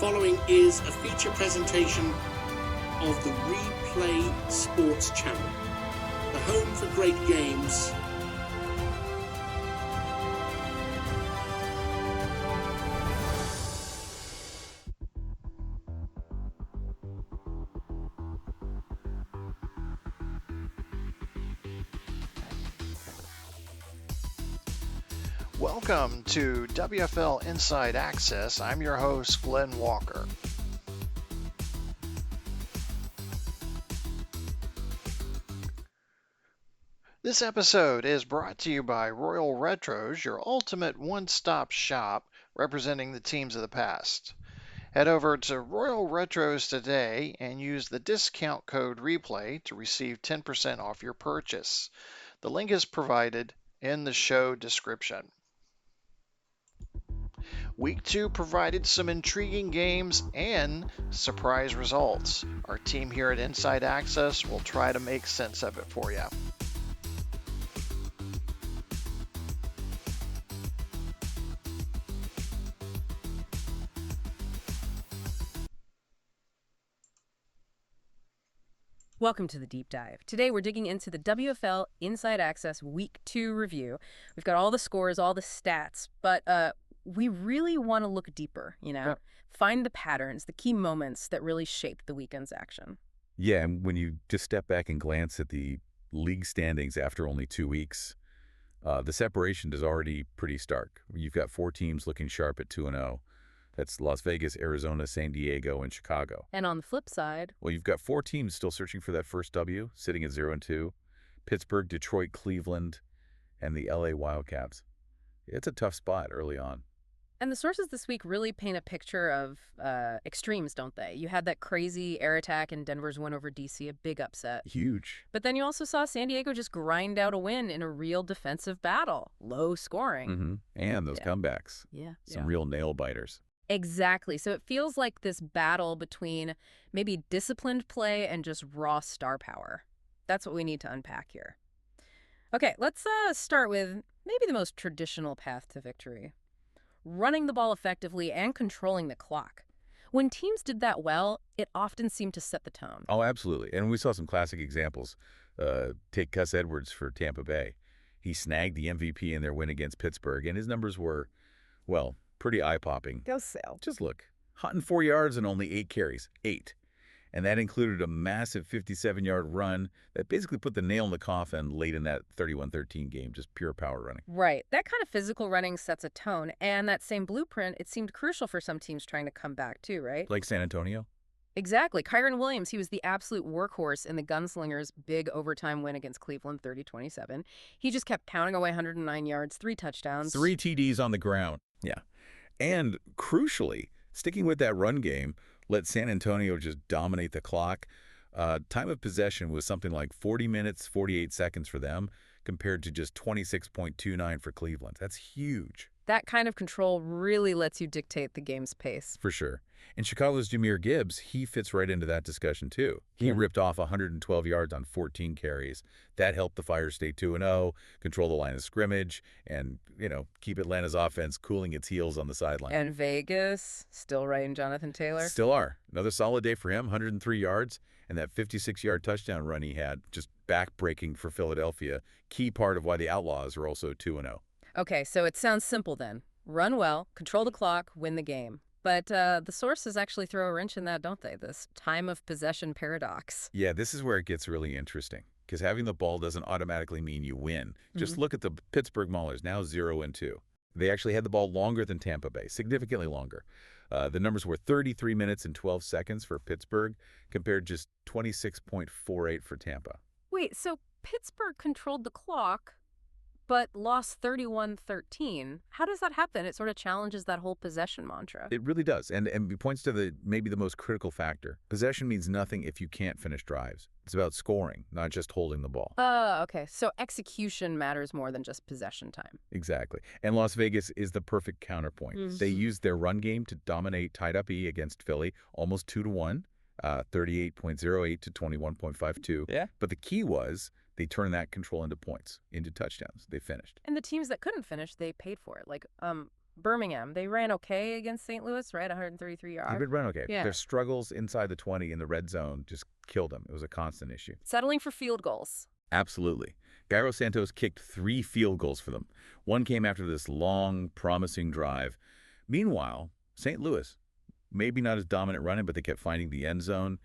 following is a feature presentation of the Replay Sports Channel, the home for great games. Welcome to WFL Inside Access. I'm your host, Glenn Walker. This episode is brought to you by Royal Retros, your ultimate one-stop shop representing the teams of the past. Head over to Royal Retros today and use the discount code REPLAY to receive 10% off your purchase. The link is provided in the show description. Week 2 provided some intriguing games and surprise results. Our team here at Inside Access will try to make sense of it for you. Welcome to the Deep Dive. Today we're digging into the WFL Inside Access Week 2 review. We've got all the scores, all the stats, but we really want to look deeper, find the patterns, the key moments that really shaped the weekend's action. Yeah, and when you just step back and glance at the league standings after only 2 weeks, the separation is already pretty stark. You've got 4 teams looking sharp at 2-0. That's Las Vegas, Arizona, San Diego, and Chicago. And on the flip side, well, you've got 4 teams still searching for that first W, sitting at 0-2. Pittsburgh, Detroit, Cleveland, and the LA Wildcats. It's a tough spot early on. And the sources this week really paint a picture of extremes, don't they? You had that crazy air attack in Denver's win over D.C., a big upset. Huge. But then you also saw San Diego just grind out a win in a real defensive battle. Low scoring. Mm-hmm. And those comebacks. Yeah. Some real nail-biters. Exactly. So it feels like this battle between maybe disciplined play and just raw star power. That's what we need to unpack here. Okay, let's start with maybe the most traditional path to victory. Running the ball effectively and controlling the clock. When teams did that well, it often seemed to set the tone. Oh, absolutely. And we saw some classic examples. Take Gus Edwards for Tampa Bay. He snagged the MVP in their win against Pittsburgh, and his numbers were, well, pretty eye-popping. Go Sale. Just look. 104 yards and only 8 carries. 8. And that included a massive 57-yard run that basically put the nail in the coffin late in that 31-13 game, just pure power running. Right. That kind of physical running sets a tone, and that same blueprint, it seemed crucial for some teams trying to come back too, right? Like San Antonio? Exactly. Kyron Williams, he was the absolute workhorse in the Gunslingers' big overtime win against Cleveland, 30-27. He just kept pounding away 109 yards, 3 touchdowns. 3 TDs on the ground. Yeah. And crucially, sticking with that run game, let San Antonio just dominate the clock. Time of possession was something like 40 minutes, 48 seconds for them, compared to just 26.29 for Cleveland. That's huge. That kind of control really lets you dictate the game's pace. For sure. And Chicago's Jahmyr Gibbs, he fits right into that discussion too. He ripped off 112 yards on 14 carries. That helped the Fire stay 2-0, control the line of scrimmage, and, keep Atlanta's offense cooling its heels on the sideline. And Vegas, still riding Jonathan Taylor? Still are. Another solid day for him, 103 yards, and that 56-yard touchdown run he had, just back-breaking for Philadelphia, key part of why the Outlaws are also 2-0. Okay, so it sounds simple then. Run well, control the clock, win the game. But the sources actually throw a wrench in that, don't they? This time of possession paradox. Yeah, this is where it gets really interesting, because having the ball doesn't automatically mean you win. Just look at the Pittsburgh Maulers, now 0-2. They actually had the ball longer than Tampa Bay, significantly longer. The numbers were 33 minutes and 12 seconds for Pittsburgh, compared just 26.48 for Tampa. Wait, so Pittsburgh controlled the clock, but lost 31-13. How does that happen? It sort of challenges that whole possession mantra. It really does, and it points to maybe the most critical factor. Possession means nothing if you can't finish drives. It's about scoring, not just holding the ball. Okay. So execution matters more than just possession time. Exactly. And Las Vegas is the perfect counterpoint. They used their run game to dominate tied-up E against Philly, almost 2-1, 38.08 to 21.52. Yeah. But the key was they turned that control into points, into touchdowns. They finished. And the teams that couldn't finish, they paid for it. Like, Birmingham, they ran okay against St. Louis, right? 133 They've yards. been run okay. Yeah. Their struggles inside the 20 in the red zone just killed them. It was a constant issue. Settling for field goals. Absolutely. Gairo Santos kicked 3 field goals for them. One came after this long, promising drive. Meanwhile, St. Louis, maybe not as dominant running, but they kept finding the end zone.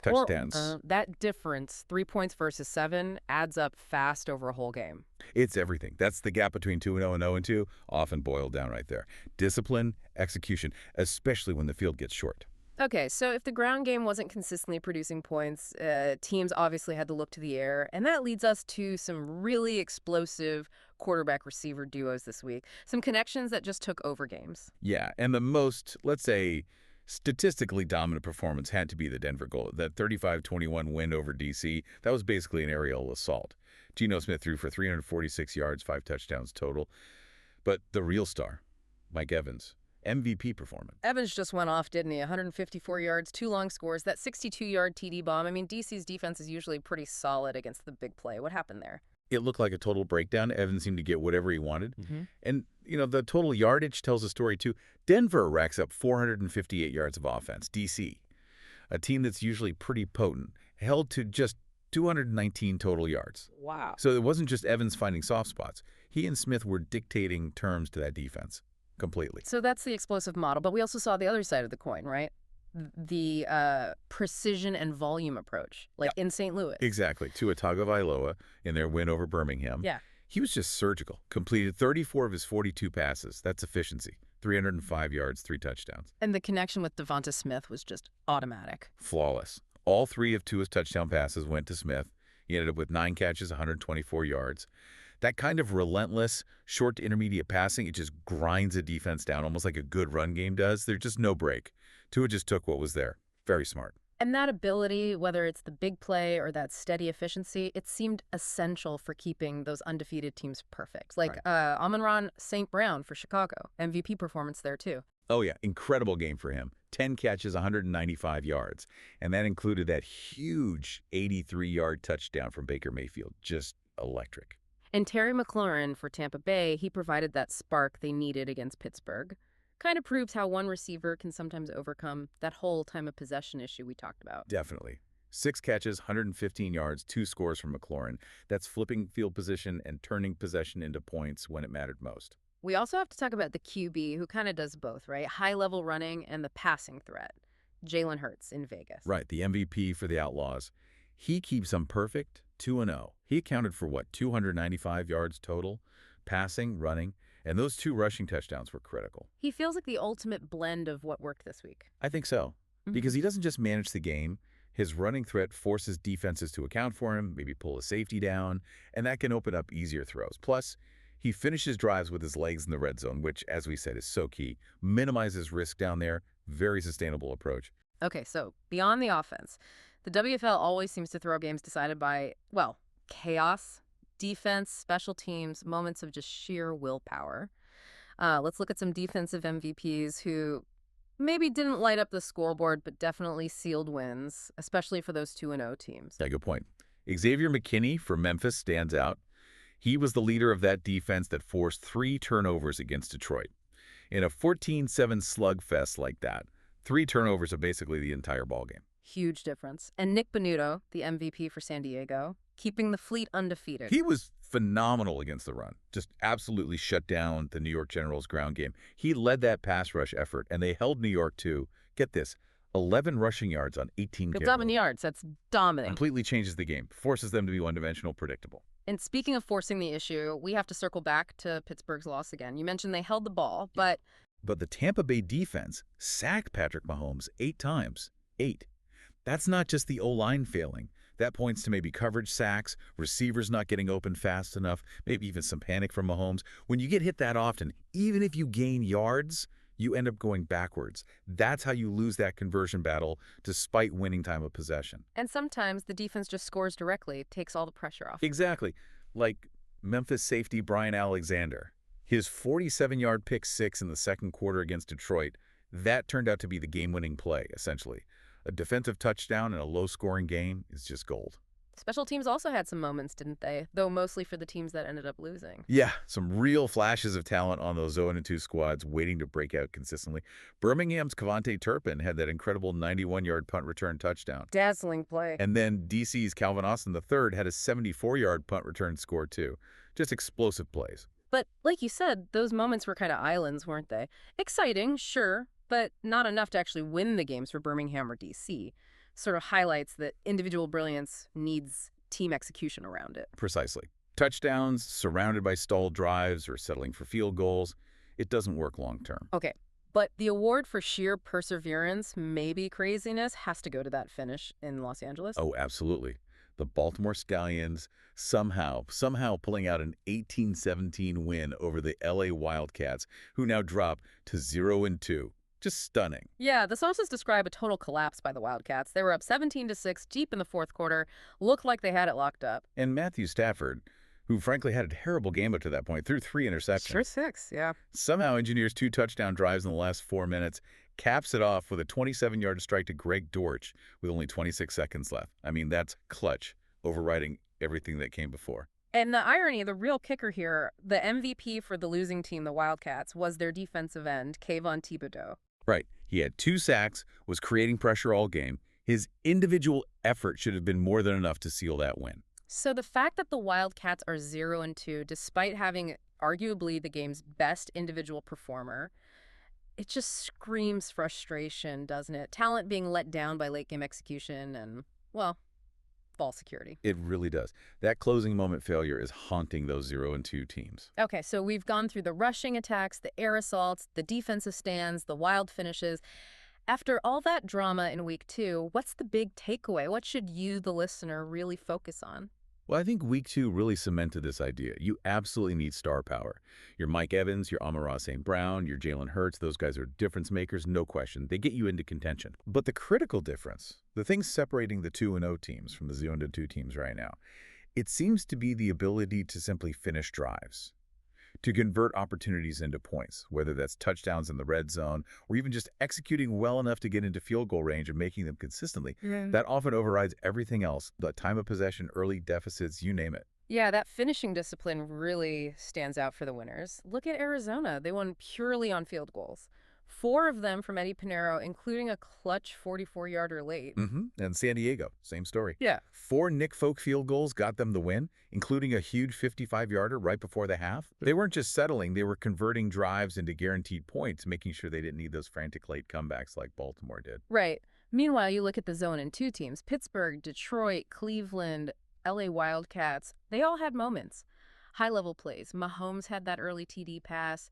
Touchdowns. That difference, 3 points versus 7, adds up fast over a whole game. It's everything. That's the gap between 2-0 and 0-2, often boiled down right there. Discipline, execution, especially when the field gets short. Okay, so if the ground game wasn't consistently producing points, teams obviously had to look to the air, and that leads us to some really explosive quarterback-receiver duos this week. Some connections that just took over games. Yeah, and the most, let's say, statistically dominant performance had to be the Denver goal. That 35-21 win over D.C., that was basically an aerial assault. Geno Smith threw for 346 yards, 5 touchdowns total. But the real star, Mike Evans, MVP performance. Evans just went off, didn't he? 154 yards, 2 long scores, that 62-yard TD bomb. I mean, DC's defense is usually pretty solid against the big play. What happened there? It looked like a total breakdown. Evans seemed to get whatever he wanted. And, the total yardage tells a story, too. Denver racks up 458 yards of offense. D.C., a team that's usually pretty potent, held to just 219 total yards. Wow. So it wasn't just Evans finding soft spots. He and Smith were dictating terms to that defense completely. So that's the explosive model, but we also saw the other side of the coin, right? The precision and volume approach, like in St. Louis. Exactly. Tua Tagovailoa in their win over Birmingham. Yeah. He was just surgical. Completed 34 of his 42 passes. That's efficiency. 305 yards, 3 touchdowns. And the connection with Devonta Smith was just automatic. Flawless. All 3 of Tua's touchdown passes went to Smith. He ended up with 9 catches, 124 yards. That kind of relentless, short to intermediate passing, it just grinds a defense down, almost like a good run game does. There's just no break. Tua just took what was there. Very smart. And that ability, whether it's the big play or that steady efficiency, it seemed essential for keeping those undefeated teams perfect. Like Amon-Ra St. Brown for Chicago. MVP performance there, too. Oh, yeah. Incredible game for him. 10 catches, 195 yards. And that included that huge 83-yard touchdown from Baker Mayfield. Just electric. And Terry McLaurin for Tampa Bay, he provided that spark they needed against Pittsburgh. Kind of proves how one receiver can sometimes overcome that whole time of possession issue we talked about. Definitely. 6 catches, 115 yards, 2 scores from McLaurin. That's flipping field position and turning possession into points when it mattered most. We also have to talk about the QB, who kind of does both, right? High-level running and the passing threat. Jalen Hurts in Vegas. Right, the MVP for the Outlaws. He keeps them perfect, 2-0. He accounted for, 295 yards total, passing, running, and those 2 rushing touchdowns were critical. He feels like the ultimate blend of what worked this week. I think so, because he doesn't just manage the game. His running threat forces defenses to account for him, maybe pull a safety down, and that can open up easier throws. Plus, he finishes drives with his legs in the red zone, which, as we said, is so key. Minimizes risk down there. Very sustainable approach. Okay, so beyond the offense, the WFL always seems to throw games decided by, chaos, defense, special teams, moments of just sheer willpower. Let's look at some defensive MVPs who maybe didn't light up the scoreboard, but definitely sealed wins, especially for those 2-0 teams. Yeah, good point. Xavier McKinney for Memphis stands out. He was the leader of that defense that forced 3 turnovers against Detroit. In a 14-7 slugfest like that, 3 turnovers are basically the entire ballgame. Huge difference. And Nick Bonuto, the MVP for San Diego, keeping the fleet undefeated. He was phenomenal against the run. Just absolutely shut down the New York Generals ground game. He led that pass rush effort, and they held New York to, get this, 11 rushing yards on 18 carries. 11 yards. That's dominant. Completely changes the game. Forces them to be one-dimensional, predictable. And speaking of forcing the issue, we have to circle back to Pittsburgh's loss again. You mentioned they held the ball, but the Tampa Bay defense sacked Patrick Mahomes 8 times. 8. That's not just the O-line failing. That points to maybe coverage sacks, receivers not getting open fast enough, maybe even some panic from Mahomes. When you get hit that often, even if you gain yards, you end up going backwards. That's how you lose that conversion battle despite winning time of possession. And sometimes the defense just scores directly, takes all the pressure off. Exactly. Like Memphis safety Brian Alexander. His 47-yard pick 6 in the second quarter against Detroit, that turned out to be the game-winning play, essentially. A defensive touchdown in a low-scoring game is just gold. Special teams also had some moments, didn't they? Though mostly for the teams that ended up losing. Yeah, some real flashes of talent on those 0-2 squads waiting to break out consistently. Birmingham's Cavante Turpin had that incredible 91-yard punt return touchdown. Dazzling play. And then DC's Calvin Austin III had a 74-yard punt return score, too. Just explosive plays. But like you said, those moments were kind of islands, weren't they? Exciting, sure, but not enough to actually win the games for Birmingham or DC. Sort of highlights that individual brilliance needs team execution around it. Precisely. Touchdowns surrounded by stalled drives or settling for field goals, it doesn't work long term. Okay, but the award for sheer perseverance, maybe craziness, has to go to that finish in Los Angeles. Oh, absolutely. The Baltimore Stallions somehow pulling out an 18-17 win over the LA Wildcats, who now drop to 0-2. Just stunning. Yeah, the sources describe a total collapse by the Wildcats. They were up 17-6 deep in the fourth quarter, looked like they had it locked up. And Matthew Stafford, who frankly had a terrible game up to that point, threw 3 interceptions. Sure, 6, yeah. Somehow engineers 2 touchdown drives in the last 4 minutes, caps it off with a 27-yard strike to Greg Dortch with only 26 seconds left. I mean, that's clutch, overriding everything that came before. And the irony, the real kicker here, the MVP for the losing team, the Wildcats, was their defensive end, Kayvon Thibodeau. Right. He had 2 sacks, was creating pressure all game. His individual effort should have been more than enough to seal that win. So the fact that the Wildcats are 0-2, despite having arguably the game's best individual performer, it just screams frustration, doesn't it? Talent being let down by late game execution and, well, ball security. It really does. That closing moment failure is haunting those 0-2 teams. Okay, so we've gone through the rushing attacks, the air assaults, the defensive stands, the wild finishes. After all that drama in week 2, what's the big takeaway? What should you, the listener, really focus on? Well, I think week 2 really cemented this idea. You absolutely need star power. Your Mike Evans, your Amon-Ra St. Brown, your Jalen Hurts, those guys are difference makers, no question. They get you into contention. But the critical difference, the thing separating the 2-0 teams from the 0-2 teams right now, it seems to be the ability to simply finish drives, to convert opportunities into points, whether that's touchdowns in the red zone or even just executing well enough to get into field goal range and making them consistently. That often overrides everything else, the time of possession, early deficits, you name it. Yeah, that finishing discipline really stands out for the winners. Look at Arizona. They won purely on field goals. 4 of them from Eddie Pinheiro, including a clutch 44-yarder late. And San Diego, same story. Yeah. 4 Nick Folk field goals got them the win, including a huge 55-yarder right before the half. They weren't just settling, they were converting drives into guaranteed points, making sure they didn't need those frantic late comebacks like Baltimore did. Right. Meanwhile, you look at the 0-2 teams, Pittsburgh, Detroit, Cleveland, LA Wildcats, they all had moments. High-level plays. Mahomes had that early TD pass.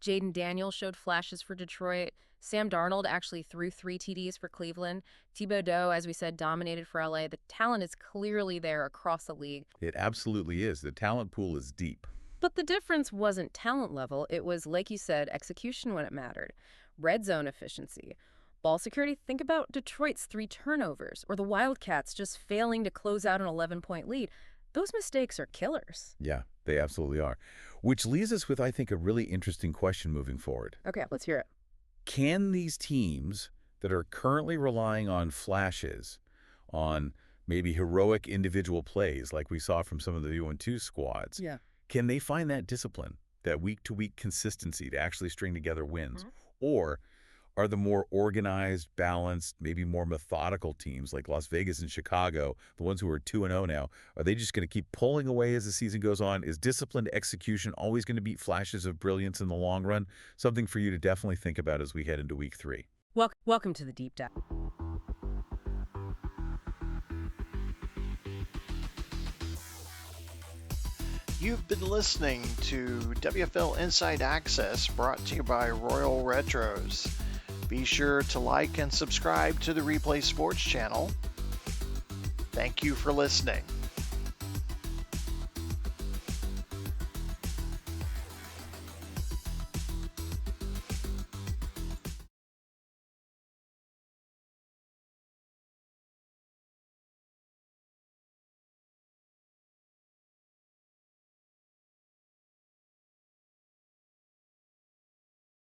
Jaden Daniels showed flashes for Detroit. Sam Darnold actually threw 3 TDs for Cleveland. Thibodeau, as we said, dominated for LA. The talent is clearly there across the league. It absolutely is. The talent pool is deep. But the difference wasn't talent level. It was, like you said, execution when it mattered. Red zone efficiency. Ball security, think about Detroit's 3 turnovers, or the Wildcats just failing to close out an 11-point lead. Those mistakes are killers. Yeah, they absolutely are. Which leaves us with, I think, a really interesting question moving forward. Okay, let's hear it. Can these teams that are currently relying on flashes, on maybe heroic individual plays like we saw from some of the 0-2 squads, can they find that discipline, that week-to-week consistency to actually string together wins? Or are the more organized, balanced, maybe more methodical teams like Las Vegas and Chicago, the ones who are 2-0 now, are they just going to keep pulling away as the season goes on? Is disciplined execution always going to beat flashes of brilliance in the long run? Something for you to definitely think about as we head into week 3. Welcome to the Deep Dive. You've been listening to WFL Inside Access, brought to you by Royal Retros. Be sure to like and subscribe to the Replay Sports channel. Thank you for listening.